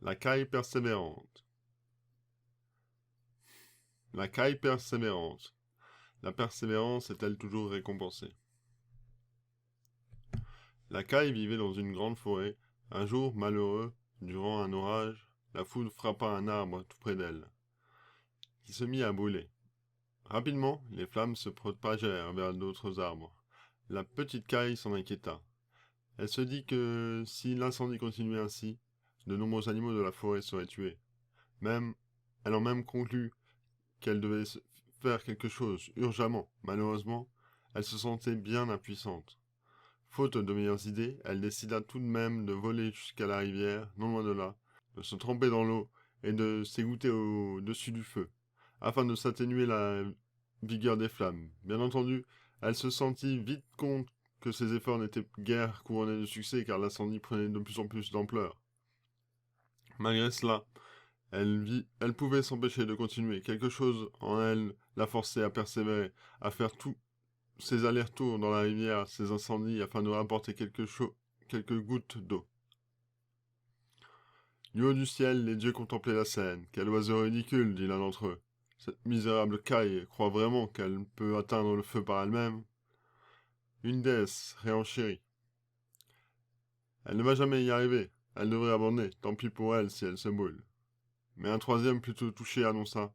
La caille persévérante. La caille persévérante. La persévérance est-elle toujours récompensée? La caille vivait dans une grande forêt. Un jour, malheureux, durant un orage, la foudre frappa un arbre tout près d'elle, qui se mit à brûler. Rapidement, les flammes se propagèrent vers d'autres arbres. La petite caille s'en inquiéta. Elle se dit que si l'incendie continuait ainsi, de nombreux animaux de la forêt seraient tués. Elle en même conclut qu'elle devait faire quelque chose, urgemment. Malheureusement, elle se sentait bien impuissante. Faute de meilleures idées, elle décida tout de même de voler jusqu'à la rivière, non loin de là, de se tremper dans l'eau et de s'égoutter au-dessus du feu, afin de s'atténuer la vigueur des flammes. Bien entendu, elle se sentit vite compte que ses efforts n'étaient guère couronnés de succès car l'incendie prenait de plus en plus d'ampleur. Malgré cela, elle pouvait s'empêcher de continuer. Quelque chose en elle la forçait à persévérer, à faire tous ses allers-retours dans la rivière, ses incendies, afin de rapporter quelques gouttes d'eau. Du haut du ciel, les dieux contemplaient la scène. Quel oiseau ridicule, dit l'un d'entre eux. Cette misérable caille croit vraiment qu'elle peut atteindre le feu par elle-même. Une déesse réenchérit. Elle ne va jamais y arriver. Elle devrait abandonner. Tant pis pour elle si elle se brûle. Mais un troisième, plutôt touché, annonça: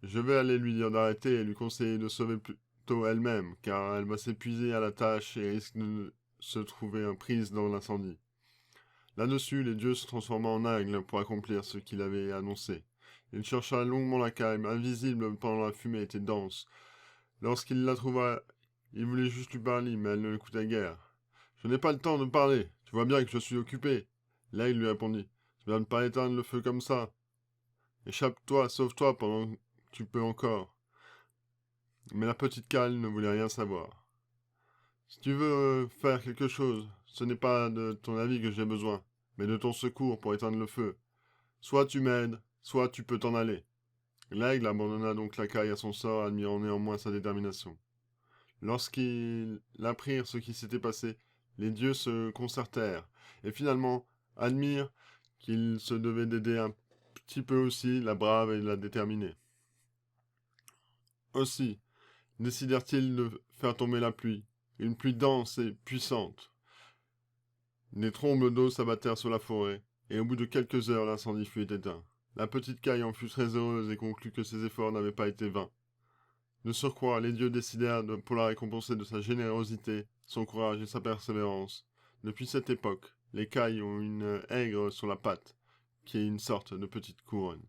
je vais aller lui dire d'arrêter et lui conseiller de sauver plutôt elle-même, car elle va s'épuiser à la tâche et risque de se trouver prise dans l'incendie. Là-dessus, les dieux se transforma en aigle pour accomplir ce qu'il avait annoncé. Il chercha longuement la caille, invisible pendant la fumée était dense. Lorsqu'il la trouva, il voulait juste lui parler, mais elle ne l'écoutait guère. Je n'ai pas le temps de parler, tu vois bien que je suis occupé. L'aigle lui répondit: tu vas ne pas éteindre le feu comme ça. Échappe-toi, sauve-toi pendant que tu peux encore. Mais la petite caille ne voulait rien savoir. Si tu veux faire quelque chose, ce n'est pas de ton avis que j'ai besoin, mais de ton secours pour éteindre le feu. Soit tu m'aides, soit tu peux t'en aller. L'aigle abandonna donc la caille à son sort, admirant néanmoins sa détermination. Lorsqu'ils apprirent ce qui s'était passé, les dieux se concertèrent, et finalement admirent qu'ils se devaient d'aider un petit peu aussi la brave et la déterminée. Aussi, décidèrent-ils de faire tomber la pluie, une pluie dense et puissante. Des trombes d'eau s'abattèrent sur la forêt, et au bout de quelques heures l'incendie fut éteint. La petite caille en fut très heureuse et conclut que ses efforts n'avaient pas été vains. De surcroît, les dieux décidèrent pour la récompenser de sa générosité, son courage et sa persévérance. Depuis cette époque, les cailles ont une aigre sur la patte, qui est une sorte de petite couronne.